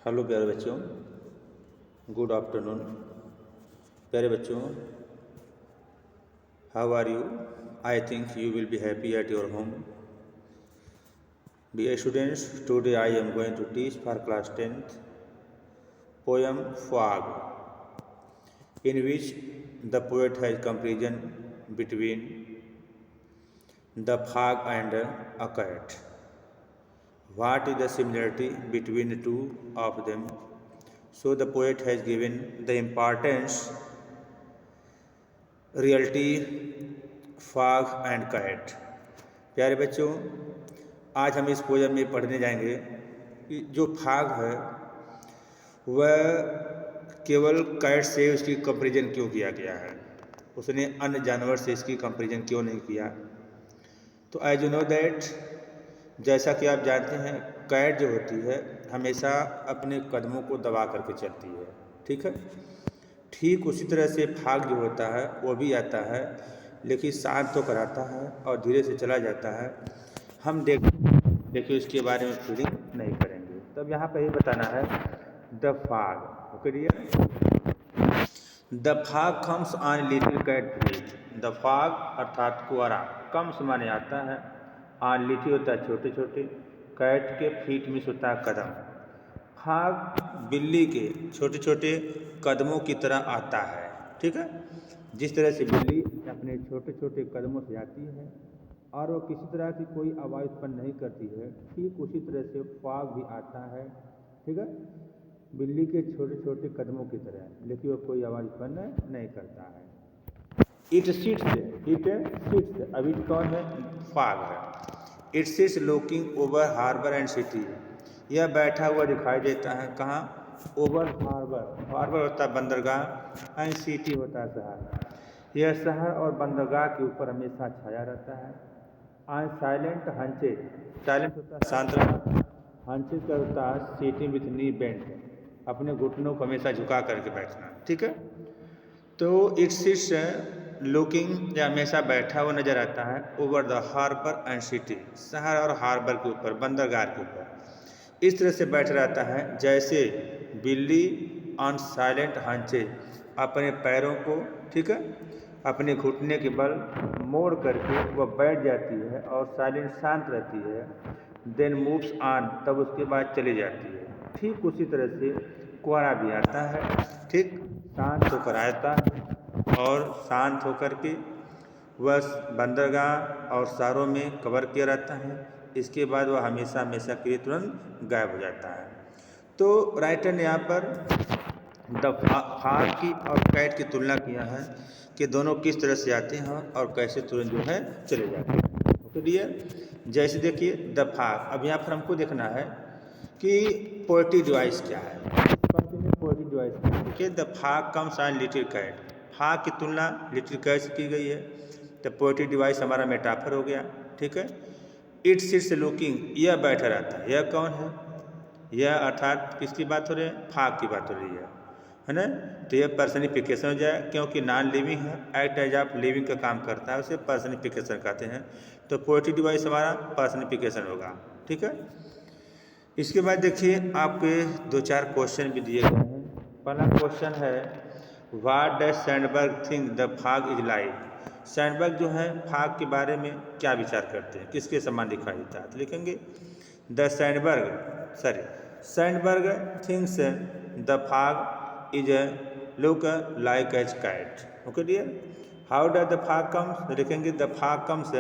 Hello प्यारे बच्चों, good afternoon. प्यारे बच्चों, how are you? I think you will be happy at your home. Dear students, today I am going to teach for class 10th poem Fog, in which the poet has comparison between the fog and a kite. What is the similarity between the two of them? So the poet has given the importance, reality, fog and kite. प्यारे बच्चों, आज हम इस poem में पढ़ने जाएंगे कि जो फाग है वह केवल कैट से उसकी कंपेरिजन क्यों किया गया है, उसने अन्य जानवर से इसकी कंपेरिजन क्यों नहीं किया। तो एज यू नो दैट, जैसा कि आप जानते हैं, कैट जो होती है हमेशा अपने कदमों को दबा करके चलती है, ठीक है। ठीक उसी तरह से फाग जो होता है वो भी आता है, लेकिन शांत होकर आता है और धीरे से चला जाता है। हम देखिए उसके बारे में फीलिंग नहीं करेंगे। तब यहाँ पर ये बताना है the fog, okay dear. The fog comes on little cat feet. The fog अर्थात कुआरा, कम्स माने आता है, ऑन लिटिल होता है छोटे छोटे, कैट के फीट में होता है कदम। फाग बिल्ली के छोटे छोटे कदमों की तरह आता है, ठीक है। जिस तरह से बिल्ली अपने छोटे छोटे कदमों से आती है और वो किसी तरह की कोई आवाज़ उत्पन्न नहीं करती है, ठीक उसी तरह से फाग भी आता है, ठीक है, बिल्ली के छोटे छोटे कदमों की तरह, लेकिन वो कोई आवाज़ उत्पन्न नहीं करता है। इट सिट्स, अभी कौन है? फाग है। It sits looking over harbour and city. यह बैठा हुआ दिखाई देता है कहाँ? Over harbour. हार्बर होता है बंदरगाह एंड सिटी होता है शहर। यह शहर और बंदरगाह के ऊपर हमेशा छाया रहता है। एंड साइलेंट हंचेज, साइलेंट होता है शांत रहना, हंचेज का होता है सीटिंग विथ नी बेंट, अपने घुटनों को हमेशा झुका करके बैठना, ठीक है। तो इट सिट्स लुकिंग, या हमेशा बैठा हुआ नजर आता है, over the harbour and city, शहर और हार्बर के ऊपर, बंदरगाह के ऊपर। इस तरह से बैठ रहता है जैसे बिल्ली ऑन साइलेंट हंचेज, अपने पैरों को, ठीक है, अपने घुटने के बल मोड़ करके वह बैठ जाती है और साइलेंट शांत रहती है। देन मूव्स ऑन, तब उसके बाद चली जाती है। ठीक उसी तरह से कुआरा भी आता है, ठीक शांत होकर आता है और शांत होकर के वह बंदरगाह और शहरों में कवर किया रहता है। इसके बाद वह हमेशा हमेशा के लिए तुरंत गायब हो जाता है। तो राइटर ने यहाँ पर द फाग की और कैट की तुलना किया है कि दोनों किस तरह से आते हैं और कैसे तुरंत जो है चले जाते हैं। ओके डियर, जैसे देखिए द फाग, अब यहाँ पर हमको देखना है कि पोएटिक डिवाइस क्या है। पोएटिक डिवाइस देखिए, the fog comes on little cat, फाग की तुलना लिटिल कैट से की गई है। तो पोएटिक डिवाइस हमारा मेटाफर हो गया, ठीक है। इट सिट्स लुकिंग, यह बैठा रहता है, यह कौन है? यह अर्थात किसकी बात हो रही है? फाग की बात हो रही है ना। तो यह पर्सनिफिकेशन हो जाए, क्योंकि नॉन लिविंग है, एक्ट एज ऑफ लिविंग का काम करता है, उसे पर्सनिफिकेशन कहते हैं। तो पोएटिक डिवाइस हमारा पर्सनिफिकेशन होगा, ठीक है। इसके बाद देखिए आपके 2-4 क्वेश्चन भी दिए गए हैं। पहला क्वेश्चन है, what does Sandberg think the fog is like. Sandberg जो है फाग के बारे में क्या विचार करते हैं, किसके समान दिखाई देता है? तो लिखेंगे the Sandburg thinks the fog is look like as cat. Okay dear, how does the fog comes? लिखेंगे द फाग कम्स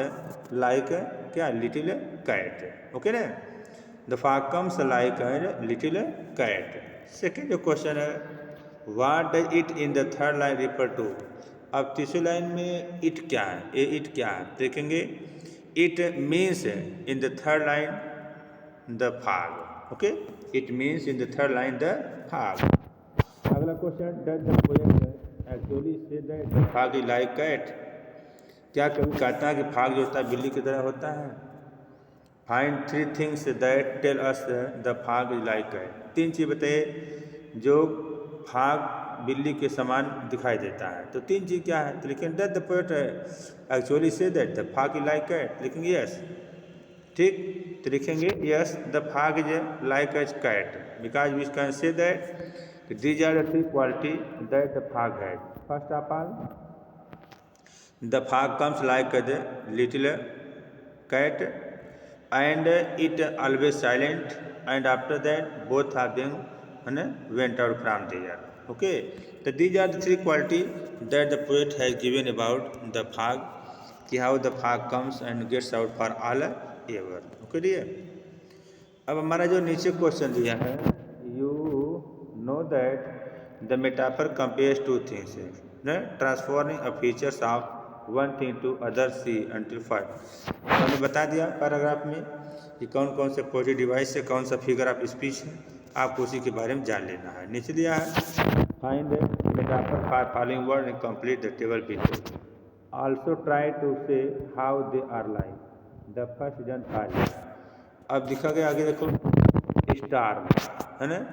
लाइक क्या? Little cat. ओके ना, the fog comes like little cat. Second जो question है, what does it in the third line refer to. अब तीसरी line में it क्या है? ये इट क्या है? देखेंगे it means in the third line the fog. Okay, it means in the third line the fog. अगला question, does the poet actually say that the fog is like cat. क्या कभी कहता है कि फाग जो होता है बिल्ली की तरह होता है? Find 3 things that tell us the fog is like cat. 3 चीज़ बताइए जो फाग बिल्ली के समान दिखाई देता है। तो 3 चीज़ क्या है? तो लिखेंगे does the poet actually say that the fog is like cat, लिखेंगे यस, ठीक। तो लिखेंगे yes the fog is like as cat because we can say that these are the three quality that the fog has. First of all the fog comes like as little cat and it always silent and after that both of them went out from there. Okay, so these are the three quality that the poet has given about the fog, कि how the fog comes and gets out for all ever. Okay dear, अब हमारा जो नीचे question दिया है, you know that the metaphor compares two things, transforming a features of one thing to other see until five. हमने बता दिया paragraph में कि कौन कौन से पॉजिटिव डिवाइस से कौन सा फिगर ऑफ स्पीच है, आपको उसी के बारे में जान लेना है। नीचे दिया है find metaphor for following word and complete the table below. Also try to say how they are like the first जन फायर। अब दिखा गया आगे देखो स्टार्म है ना,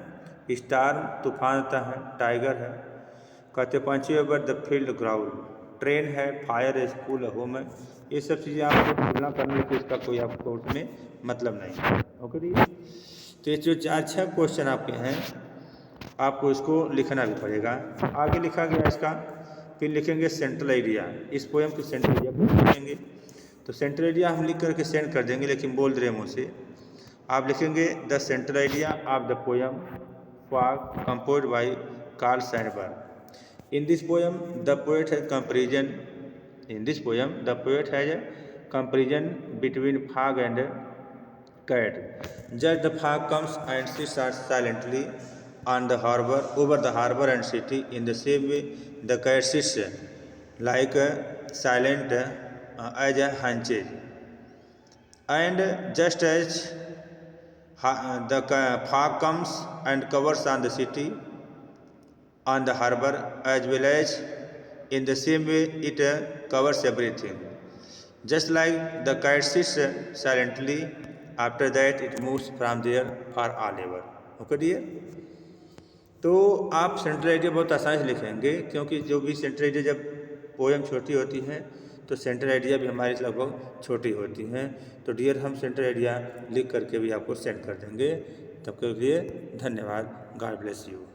स्टार्म तूफान आता है, टाइगर है, कहते पंछी over the field ground, train है, फायर है, स्कूल है, होम है। ये सब चीज़ें आपको तुलना करने की इसका कोई आपको उसमें मतलब नहीं है। ओके जी, तो ये जो 4-6 क्वेश्चन आपके हैं आपको इसको लिखना भी पड़ेगा। आगे लिखा गया इसका, फिर लिखेंगे सेंट्रल एरिया, इस पोएम के सेंट्रल एरिया को लिखेंगे। तो सेंट्रल एरिया हम लिख करके सेंड कर देंगे, लेकिन बोल दे रहे मुँह से। आप लिखेंगे the central area of the poem fog composed bye Karl Sandberg. In this poem, the poet has comparison. In this poem, the poet has a comparison between fog and cat. Just the fog comes and sits silently on the harbor, over the harbor and city. In the same way, the cat sits like a silent as a hunches. And just as the fog comes and covers on the city, on the harbor, as well as in the same way it covers everything. Just like the kite sits silently, after that it moves from there for all ever. Okay dear? तो आप central idea बहुत आसानी से लिखेंगे, क्योंकि जो भी central idea जब पोएम छोटी होती है तो सेंट्रल आइडिया भी हमारी लगभग छोटी होती हैं। तो डियर हम सेंट्रल आइडिया लिख करके भी आपको सेंड कर देंगे। तब के लिए धन्यवाद। God bless you.